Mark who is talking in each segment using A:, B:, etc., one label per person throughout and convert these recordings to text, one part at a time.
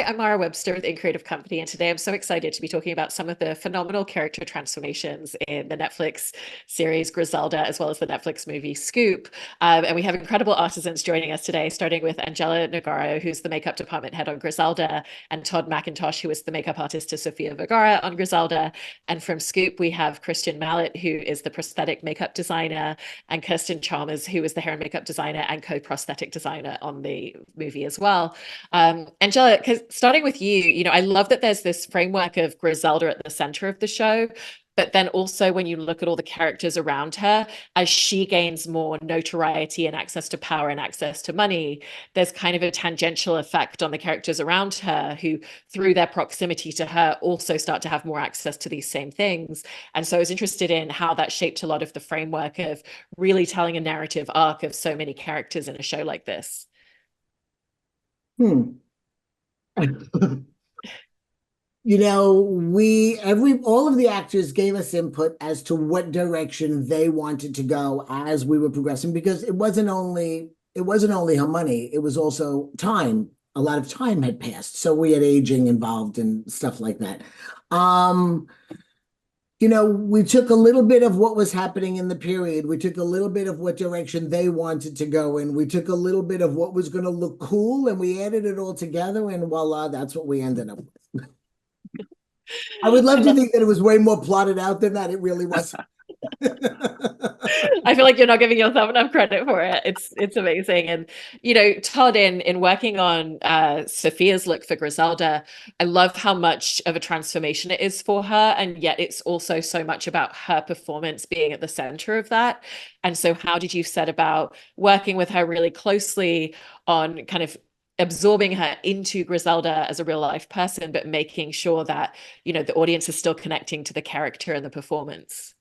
A: Hi, I'm Mara Webster with In Creative Company, and today I'm so excited to be talking about some of the phenomenal character transformations in the Netflix series Griselda, as well as the Netflix movie Scoop. And we have incredible artisans joining us today, starting with Angela Nogaro, who's the makeup department head on Griselda, and Todd McIntosh, who is the makeup artist to Sofia Vergara on Griselda. And from Scoop, we have Kristyan Mallett, who is the prosthetic makeup designer, and Kirstin Chalmers, who is the hair and makeup designer and co-prosthetic designer on the movie as well. Angela, starting with you, I love that there's this framework of Griselda at the center of the show, but then also when you look at all the characters around her, as she gains more notoriety and access to power and access to money, there's kind of a tangential effect on the characters around her who, through their proximity to her, also start to have more access to these same things. And so I was interested in how that shaped a lot of the framework of really telling a narrative arc of so many characters in a show like this.
B: Hmm. You know, all of the actors gave us input as to what direction they wanted to go as we were progressing, because it wasn't only her money, it was also time. A lot of time had passed, so we had aging involved and stuff like that. Um, we took a little bit of what was happening in the period. We took a little bit of what direction they wanted to go in. We took a little bit of what was going to look cool, and we added it all together, and voila, that's what we ended up with. I would love to think that it was way more plotted out than that. It really wasn't.
A: I feel like you're not giving yourself enough credit for it. It's amazing. And Todd, in working on Sophia's look for Griselda, I love how much of a transformation it is for her, and yet it's also so much about her performance being at the center of that. And so how did you set about working with her really closely on kind of absorbing her into Griselda as a real life person, but making sure that, the audience is still connecting to the character and the performance?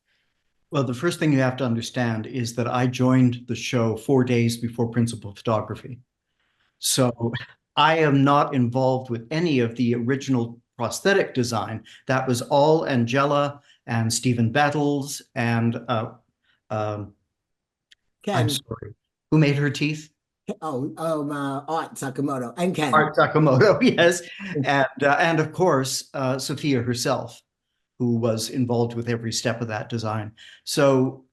C: Well, the first thing you have to understand is that I joined the show 4 days before principal photography. So I am not involved with any of the original prosthetic design. That was all Angela and Stephen Battles and I'm
B: Ken.
C: sorry, who made her teeth?
B: Art Sakamoto and Ken.
C: Art Sakamoto, yes, and of course Sophia herself, who was involved with every step of that design. So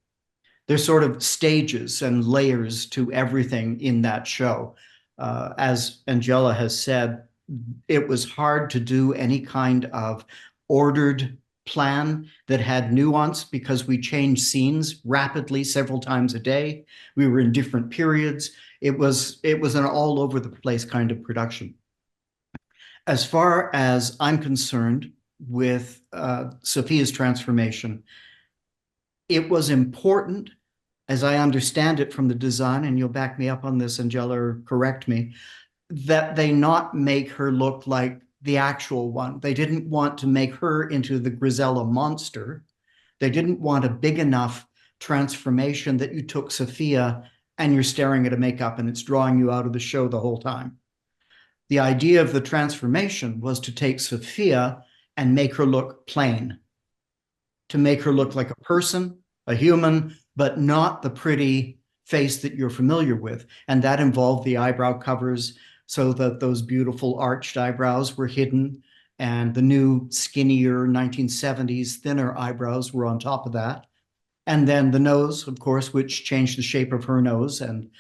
C: there's sort of stages and layers to everything in that show. As Angela has said, it was hard to do any kind of ordered plan that had nuance because we changed scenes rapidly several times a day. We were in different periods. It was an all over the place kind of production. As far as I'm concerned with Sophia's transformation, it was important, as I understand it from the design, and you'll back me up on this, Angela, or correct me, that they not make her look like the actual one. They didn't want to make her into the Griselda monster. They didn't want a big enough transformation that you took Sophia and you're staring at a makeup and it's drawing you out of the show the whole time. The idea of the transformation was to take Sophia and make her look plain, to make her look like a person, a human, but not the pretty face that you're familiar with. And that involved the eyebrow covers so that those beautiful arched eyebrows were hidden, and the new skinnier 1970s thinner eyebrows were on top of that. And then the nose, of course, which changed the shape of her nose. And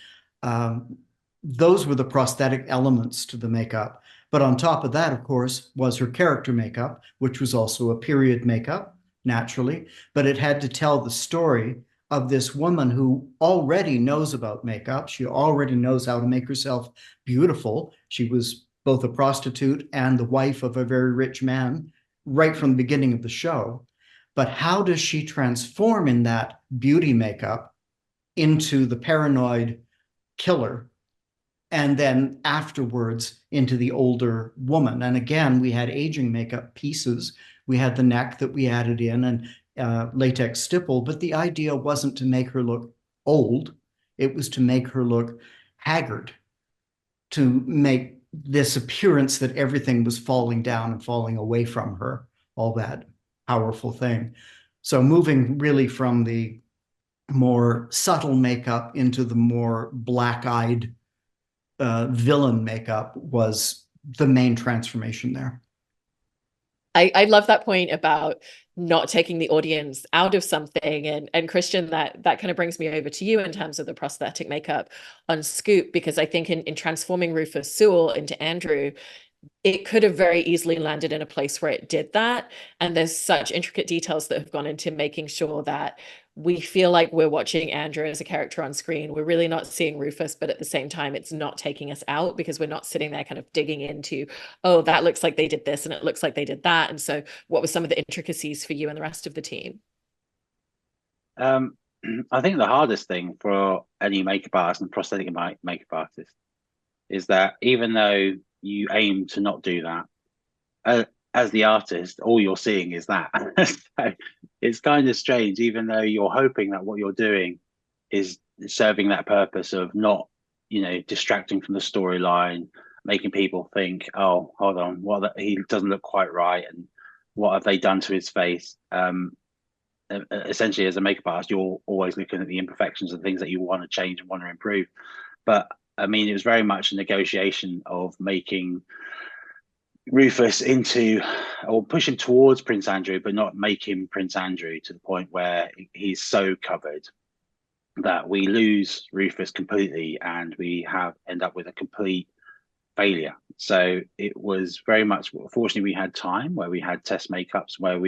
C: those were the prosthetic elements to the makeup. But on top of that, of course, was her character makeup, which was also a period makeup, naturally. But it had to tell the story of this woman who already knows about makeup. She already knows how to make herself beautiful. She was both a prostitute and the wife of a very rich man right from the beginning of the show. But how does she transform in that beauty makeup into the paranoid killer, and then afterwards into the older woman? And again, we had aging makeup pieces. We had the neck that we added in, and latex stipple, but the idea wasn't to make her look old. It was to make her look haggard, to make this appearance that everything was falling down and falling away from her, all that powerful thing. So moving really from the more subtle makeup into the more black-eyed villain makeup was the main transformation there.
A: I love that point about not taking the audience out of something. And Kristyan, that kind of brings me over to you in terms of the prosthetic makeup on Scoop, because I think in transforming Rufus Sewell into Andrew, it could have very easily landed in a place where it did that. And there's such intricate details that have gone into making sure that we feel like we're watching Andrew as a character on screen. We're really not seeing Rufus, but at the same time, it's not taking us out because we're not sitting there kind of digging into, oh, that looks like they did this and it looks like they did that. And so what were some of the intricacies for you and the rest of the team?
D: I think the hardest thing for any makeup artist and prosthetic makeup artist is that even though you aim to not do that, as the artist, all you're seeing is that. So it's kind of strange, even though you're hoping that what you're doing is serving that purpose of not, distracting from the storyline, making people think, oh, hold on, he doesn't look quite right, and what have they done to his face? Essentially, as a makeup artist, you're always looking at the imperfections and things that you want to change and want to improve. But I mean, it was very much a negotiation of making Rufus into, or push him towards Prince Andrew, but not make him Prince Andrew to the point where he's so covered that we lose Rufus completely and we end up with a complete failure. So it was very much, fortunately, we had time where we had test makeups where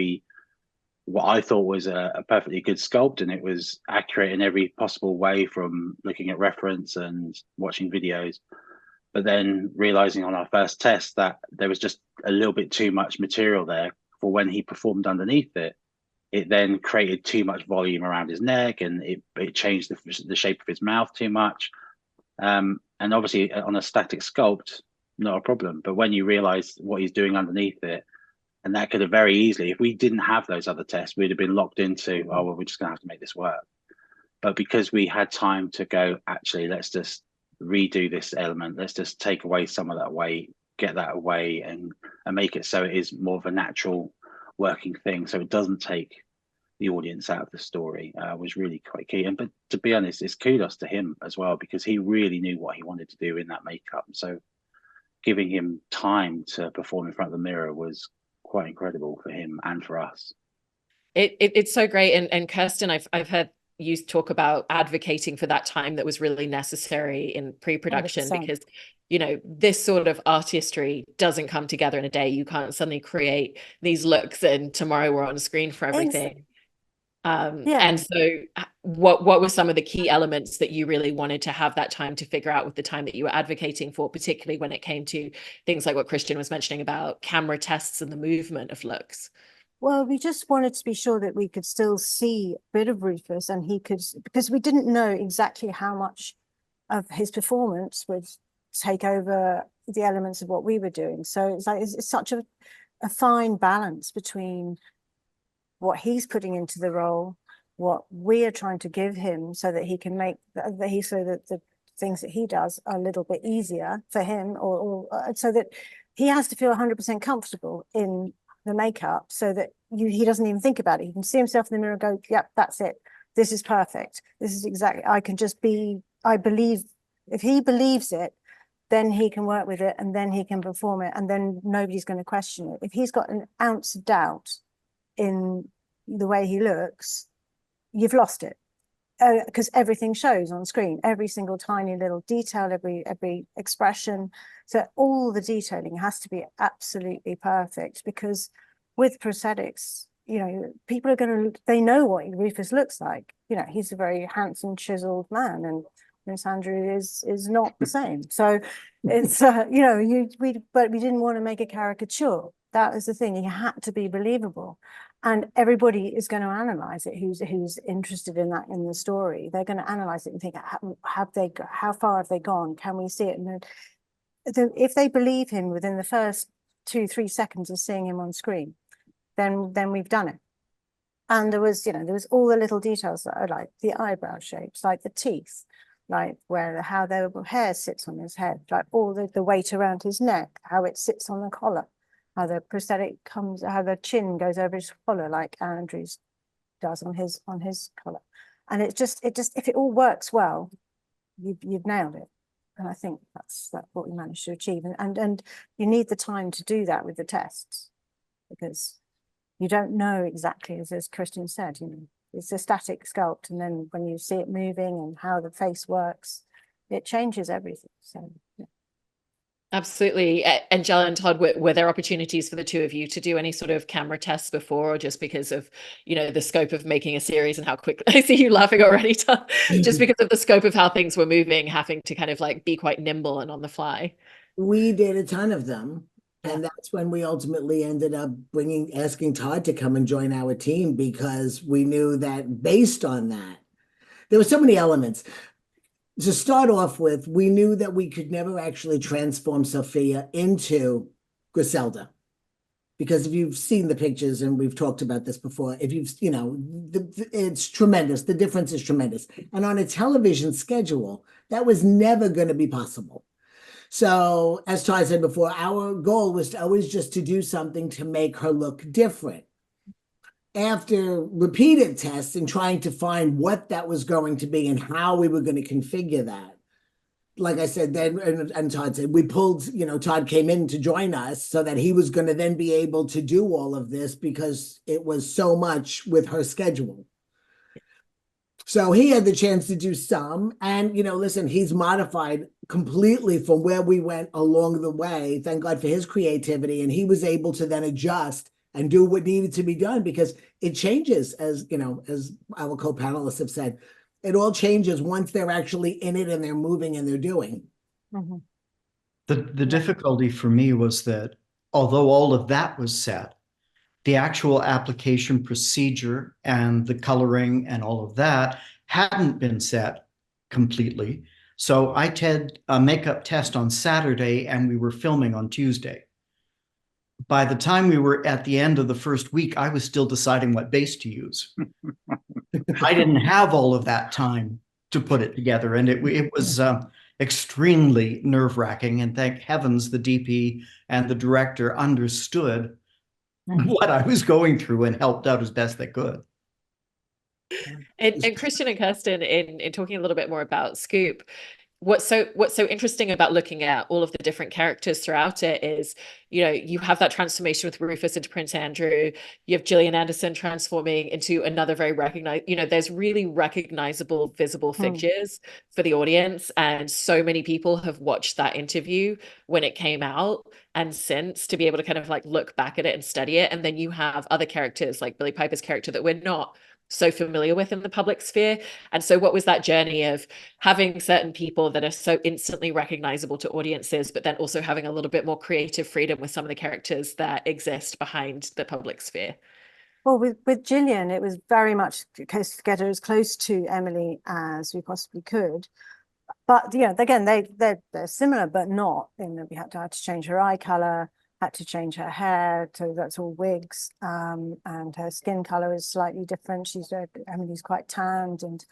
D: what I thought was a perfectly good sculpt, and it was accurate in every possible way from looking at reference and watching videos. But then realizing on our first test that there was just a little bit too much material there for when he performed underneath it. It then created too much volume around his neck, and it changed the shape of his mouth too much. And obviously on a static sculpt, not a problem. But when you realize what he's doing underneath it, and that could have very easily, if we didn't have those other tests, we'd have been locked into, oh, well, we're just going to have to make this work. But because we had time to go, actually, let's just redo this element. Let's just take away some of that weight, get that away, and make it so it is more of a natural working thing. So it doesn't take the audience out of the story, was really quite key. But to be honest, it's kudos to him as well, because he really knew what he wanted to do in that makeup. So giving him time to perform in front of the mirror was quite incredible for him and for us.
A: It's so great. And Kirstin, I've heard you talk about advocating for that time that was really necessary in pre-production,
E: 100%.
A: because this sort of artistry doesn't come together in a day. You can't suddenly create these looks and tomorrow we're on screen for everything. And so what were some of the key elements that you really wanted to have that time to figure out with the time that you were advocating for, particularly when it came to things like what Kristyan was mentioning about camera tests and the movement of looks?
E: Well, we just wanted to be sure that we could still see a bit of Rufus, and he could, because we didn't know exactly how much of his performance would take over the elements of what we were doing. So it's like, it's such a fine balance between what he's putting into the role, what we are trying to give him so that he can make so that the things that he does are a little bit easier for him, or so that he has to feel 100% comfortable in the makeup, so that he doesn't even think about it. He can see himself in the mirror and go, yep, that's it. This is perfect. This is exactly, I can just be, I believe, if he believes it, then he can work with it, and then he can perform it, and then nobody's going to question it. If he's got an ounce of doubt in the way he looks, you've lost it, because everything shows on screen, every single tiny little detail, every expression. So all the detailing has to be absolutely perfect, because with prosthetics, people are they know what Rufus looks like. He's a very handsome, chiseled man, and Prince Andrew is not the same. So it's but we didn't want to make a caricature. That was the thing. He had to be believable, and everybody is going to analyze it. Who's interested in that in the story? They're going to analyze it and think, how far have they gone? Can we see it? And if they believe him within the first 2-3 seconds of seeing him on screen, then we've done it. And there was all the little details that I like, the eyebrow shapes, like the teeth, like how their hair sits on his head, like all the weight around his neck, how it sits on the collar, how the prosthetic how the chin goes over his collar, like Andrew's does on his collar. And it just if it all works well, you've nailed it. And I think that's what we managed to achieve. And you need the time to do that with the tests, because you don't know exactly, as Kristyan said, it's a static sculpt, and then when you see it moving and how the face works, it changes everything. So yeah.
A: Absolutely. Angela and Todd, were there opportunities for the two of you to do any sort of camera tests before, or just because of, the scope of making a series and how quickly I see you laughing already, Todd, just because of the scope of how things were moving, having to kind of like be quite nimble and on the fly?
B: We did a ton of them. And that's when we ultimately ended up asking Todd to come and join our team, because we knew that based on that, there were so many elements. To start off with, we knew that we could never actually transform Sofia into Griselda. Because if you've seen the pictures, and we've talked about this before, if you've, it's tremendous. The difference is tremendous. And on a television schedule, that was never going to be possible. So as Todd said before, our goal was always just to do something to make her look different. After repeated tests and trying to find what that was going to be and how we were going to configure that, like I said, then, and Todd said, we pulled, Todd came in to join us so that he was going to then be able to do all of this, because it was so much with her schedule. So he had the chance to do some, and, listen, he's modified completely from where we went along the way. Thank God for his creativity. And he was able to then adjust and do what needed to be done, because it changes, as our co-panelists have said, it all changes once they're actually in it and they're moving and they're doing.
E: Mm-hmm.
C: The difficulty for me was that although all of that was set, the actual application procedure and the coloring and all of that hadn't been set completely. So I did a makeup test on Saturday and we were filming on Tuesday. By the time we were at the end of the first week, I was still deciding what base to use. I didn't have all of that time to put it together, and it was extremely nerve-wracking. And thank heavens the DP and the director understood what I was going through and helped out as best they could.
A: And Kristyan and Kirstin, in talking a little bit more about Scoop, what's so interesting about looking at all of the different characters throughout it is, you have that transformation with Rufus into Prince Andrew. You have Gillian Anderson transforming into another very recognized, there's really recognizable, visible figures for the audience. And so many people have watched that interview when it came out and since, to be able to kind of like look back at it and study it. And then you have other characters like Billie Piper's character that we're not so familiar with in the public sphere. And so what was that journey of having certain people that are so instantly recognizable to audiences, but then also having a little bit more creative freedom with some of the characters that exist behind the public sphere?
E: Well, with Gillian, it was very much to get her as close to Emily as we possibly could. But again, they're similar, but not. We had to change her eye color, had to change her hair, so that's all wigs, and her skin color is slightly different. Emily's quite tanned, and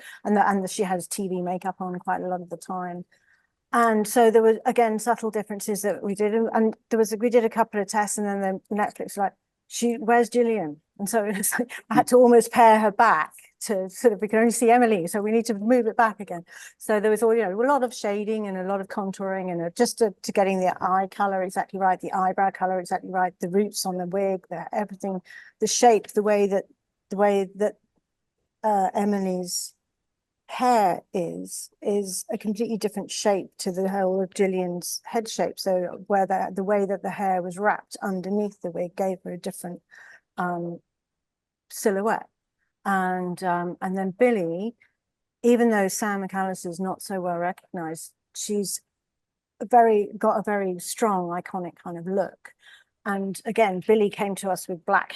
E: she has TV makeup on quite a lot of the time. And so there were, again, subtle differences that we did, and we did a couple of tests, and then the Netflix was like, where's Gillian? And so it was like, I had to almost pair her back to sort of, we can only see Emily, so we need to move it back again. So there was all, a lot of shading and a lot of contouring, and just to getting the eye color exactly right, the eyebrow color exactly right, the roots on the wig, everything, the shape, the way that Emily's hair is a completely different shape to the whole of Gillian's head shape. So where the way that the hair was wrapped underneath the wig gave her a different silhouette. And then Billie, even though Sam McAllister is not so well recognized, she's got a very strong, iconic kind of look. And again, Billie came to us with black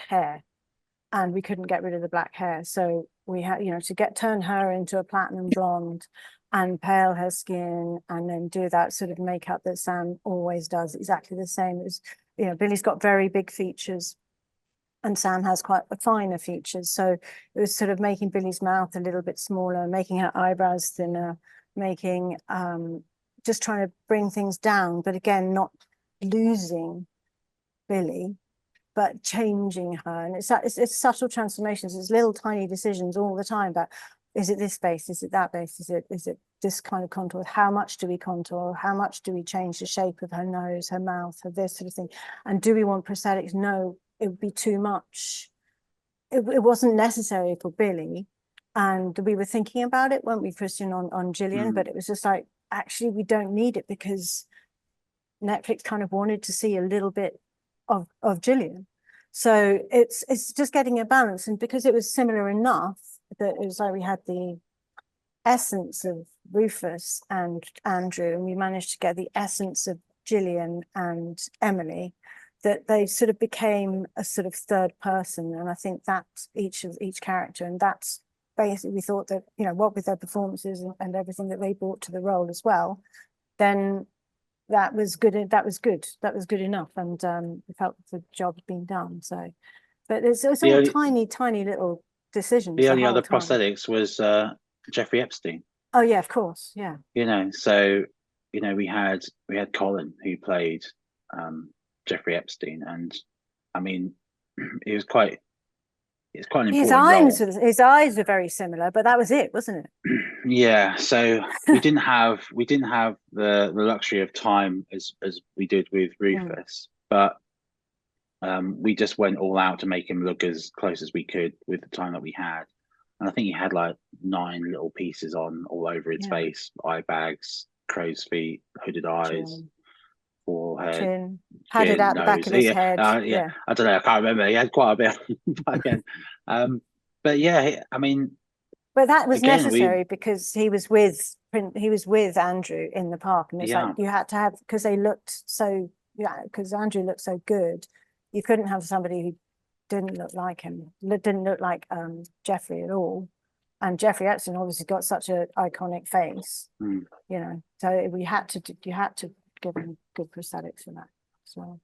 E: hair, and we couldn't get rid of the black hair. So we had, to turn her into a platinum blonde and pale her skin, and then do that sort of makeup that Sam always does, exactly the same. It was, Billie's got very big features, and Sam has quite finer features. So it was sort of making Billie's mouth a little bit smaller, making her eyebrows thinner, just trying to bring things down, but again, not losing Billie, but changing her. And it's subtle transformations, it's little tiny decisions all the time, but is it this base? Is it that base? Is it this kind of contour? How much do we contour? How much do we change the shape of her nose, her mouth, her this sort of thing? And do we want prosthetics? No, it would be too much. It wasn't necessary for Billie. And we were thinking about it, weren't we, Kristyan, on Gillian? But it was just like, actually, we don't need it, because Netflix kind of wanted to see a little bit of Gillian. So it's just getting a balance. And because it was similar enough that it was like we had the essence of Rufus and Andrew, and we managed to get the essence of Gillian and Emily, that they sort of became a sort of third person. And I think that's each character, and that's basically, we thought that, you know, what with their performances and everything that they brought to the role as well, then that was good enough, and we felt the job had been done. So, but it's all tiny little decisions.
D: The only other prosthetics was Jeffrey Epstein.
E: Oh yeah, of course, yeah.
D: You know, so you know, we had Colin, who played Jeffrey Epstein, and I mean, it's quite an important role.
E: His eyes were very similar, but that was it, wasn't it?
D: Yeah, so we didn't have the luxury of time as we did with Rufus, but we just went all out to make him look as close as we could with the time that we had. And I think he had like 9 little pieces on all over his face: eye bags, crow's feet, hooded eyes, forehead,
E: chin, had it out the back of his head.
D: Yeah, I don't know, I can't remember. He had quite a bit back then. But yeah, I mean,
E: but that was necessary because he was with Andrew in the park, and it's like you had to have, because they looked so, because Andrew looked so good, you couldn't have somebody who didn't look like him, didn't look like Jeffrey at all. And Jeffrey Epstein obviously got such an iconic face, you know, so you had to give him good prosthetics for that as well.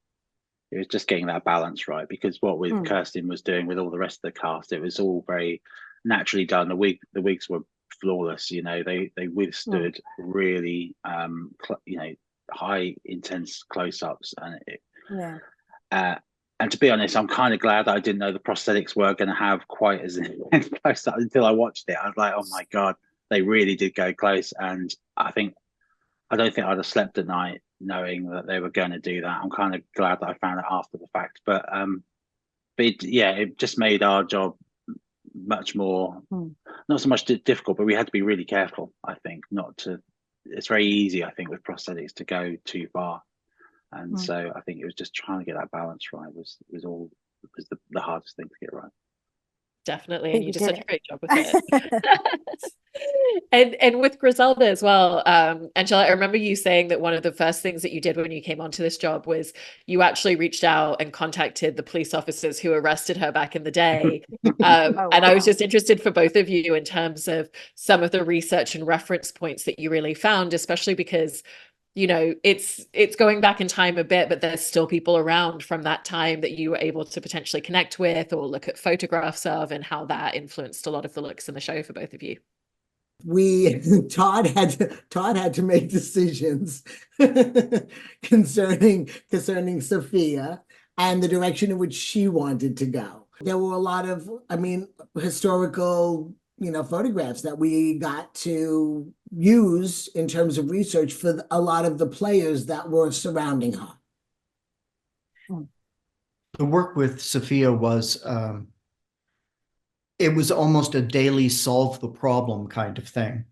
D: It was just getting that balance right, because what with Kirstin was doing with all the rest of the cast, it was all very naturally done. The wigs were flawless, you know, they withstood really you know, high intense close-ups, and and to be honest, I'm kind of glad that I didn't know the prosthetics were going to have quite as intense close-up until I watched it. I was like, oh my god, they really did go close. And I don't think I'd have slept at night knowing that they were going to do that. I'm kind of glad that I found it after the fact, but it just made our job much more, not so much difficult, but we had to be really careful, I think, it's very easy, I think, with prosthetics to go too far. And so I think it was just trying to get that balance right was the hardest thing to get right.
A: Definitely, and you did such a great job with it. and with Griselda as well, Angela, I remember you saying that one of the first things that you did when you came onto this job was you actually reached out and contacted the police officers who arrested her back in the day. And I was just interested for both of you in terms of some of the research and reference points that you really found, especially because, you know, it's going back in time a bit, but there's still people around from that time that you were able to potentially connect with or look at photographs of, and how that influenced a lot of the looks in the show for both of you.
B: Todd had to make decisions concerning Sofia and the direction in which she wanted to go. There were a lot of, historical, photographs that we got to use in terms of research for a lot of the players that were surrounding her.
C: The work with Sofia was, it was almost a daily solve the problem kind of thing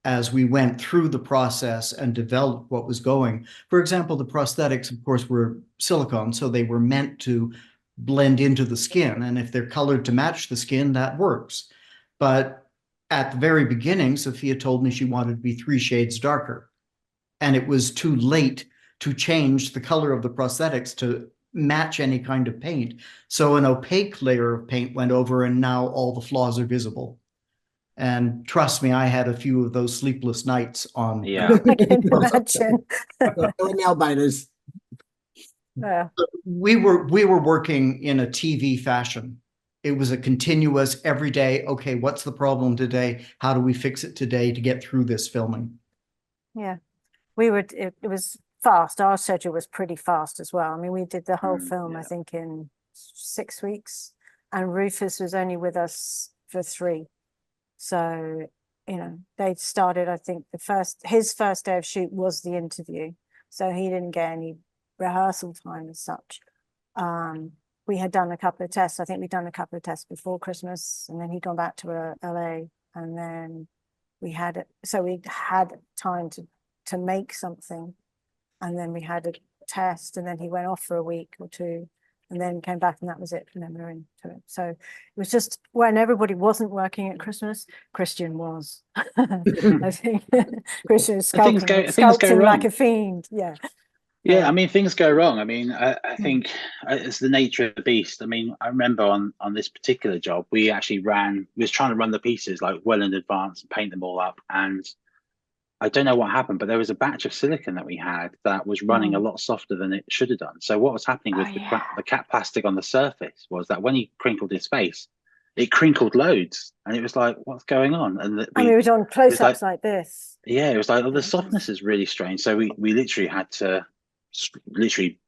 C: as we went through the process and developed what was going. For example, the prosthetics, of course, were silicone, so they were meant to blend into the skin. And if they're colored to match the skin, that works. But at the very beginning, Sofia told me she wanted to be 3 shades darker. And it was too late to change the color of the prosthetics to match any kind of paint. So an opaque layer of paint went over, and now all the flaws are visible. And trust me, I had a few of those sleepless nights on.
E: Yeah, I can imagine.
B: Nail biters.
E: Yeah.
C: We were working in a TV fashion. It was a continuous every day. Okay, what's the problem today? How do we fix it today to get through this filming?
E: Yeah, it was fast. Our schedule was pretty fast as well. I mean, we did the whole film, I think, in 6 weeks, and Rufus was only with us for 3. So, you know, they started, I think his first day of shoot was the interview. So he didn't get any rehearsal time as such. We had done a couple of tests. I think we'd done a couple of tests before Christmas, and then he'd gone back to LA, and then we had time to make something, and then we had a test, and then he went off for a week or two, and then came back, and that was it. And then we were into it. So it was just when everybody wasn't working at Christmas, Kristyan was. I think Kristyan was sculpting like a fiend. Yeah.
D: Yeah, I mean, things go wrong. I mean, I think it's the nature of the beast. I mean, I remember on this particular job, we was trying to run the pieces like well in advance and paint them all up. And I don't know what happened, but there was a batch of silicone that we had that was running a lot softer than it should have done. So what was happening with the cap plastic on the surface was that when he crinkled his face, it crinkled loads, and it was like, what's going on? And
E: we were on close-ups like this.
D: Yeah, it was like, oh, the softness is really strange. So we literally had to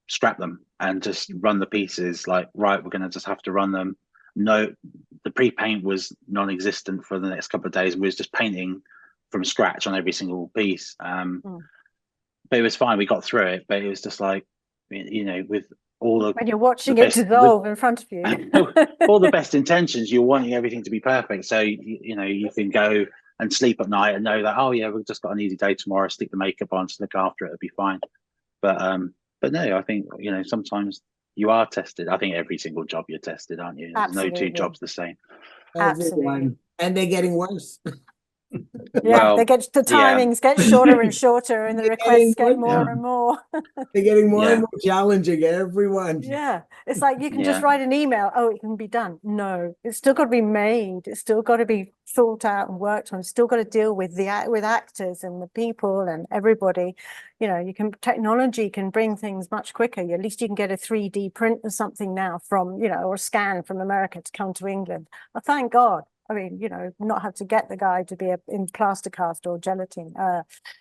D: scrap them and just run the pieces. Like, right, we're going to just have to run them. No, the pre-paint was non-existent for the next couple of days. We was just painting from scratch on every single piece. But it was fine. We got through it, but it was just like, you know, with all the
E: when you're watching it dissolve in front of you,
D: all the best intentions, you're wanting everything to be perfect. So you know, you can go and sleep at night and know that, oh yeah, we've just got an easy day tomorrow. Stick the makeup on, just look after it. It'll be fine. But no, I think, you know, sometimes you are tested. I think every single job you're tested, aren't you? There's no two jobs the same.
E: Absolutely.
B: And they're getting worse.
E: Yeah, well, the timings get shorter and shorter, and the requests get more and more.
B: They're getting more and more challenging, everyone.
E: Yeah, it's like you can just write an email. Oh, it can be done. No, it's still got to be made. It's still got to be thought out and worked on. It's still got to deal with with actors and the people and everybody. You know, technology can bring things much quicker. At least you can get a 3D print of something now from, you know, or a scan from America to come to England. Well, thank God. I mean, you know, not have to get the guy to be in plaster cast or gelatin,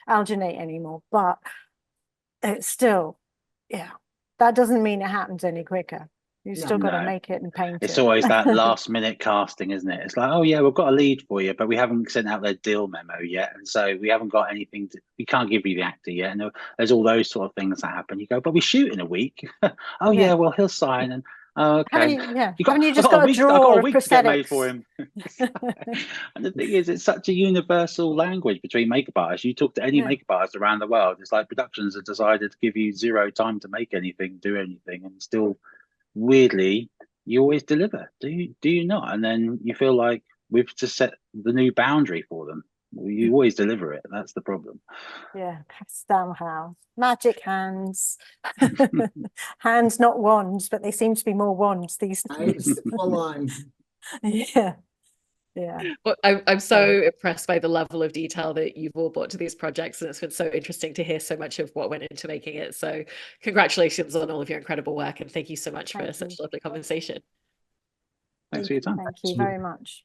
E: alginate anymore, but it's still, yeah, that doesn't mean it happens any quicker. You still got to make it and paint it.
D: It's always that last minute casting, isn't it? It's like, oh yeah, we've got a lead for you, but we haven't sent out their deal memo yet. And so we haven't got anything we can't give you the actor yet. And there's all those sort of things that happen. You go, but we shoot in a week. Oh yeah, well, he'll sign. And okay.
E: Haven't you just got a drawer of prosthetics?
D: To get made for him. And the thing is, it's such a universal language between makeup artists. You talk to any makeup artist around the world, it's like productions have decided to give you zero time to make anything, do anything, and still, weirdly, you always deliver. Do you not? And then you feel like we've just set the new boundary for them. You always deliver it. That's the problem.
E: Yeah, somehow. Magic hands. Hands, not wands, but they seem to be more wands these days.
B: Full on.
E: Yeah. Yeah.
A: Well, I'm so impressed by the level of detail that you've all brought to these projects, and it's been so interesting to hear so much of what went into making it. So congratulations on all of your incredible work, and thank you so much for such a lovely conversation.
D: Thanks for your time.
E: Thank you very much.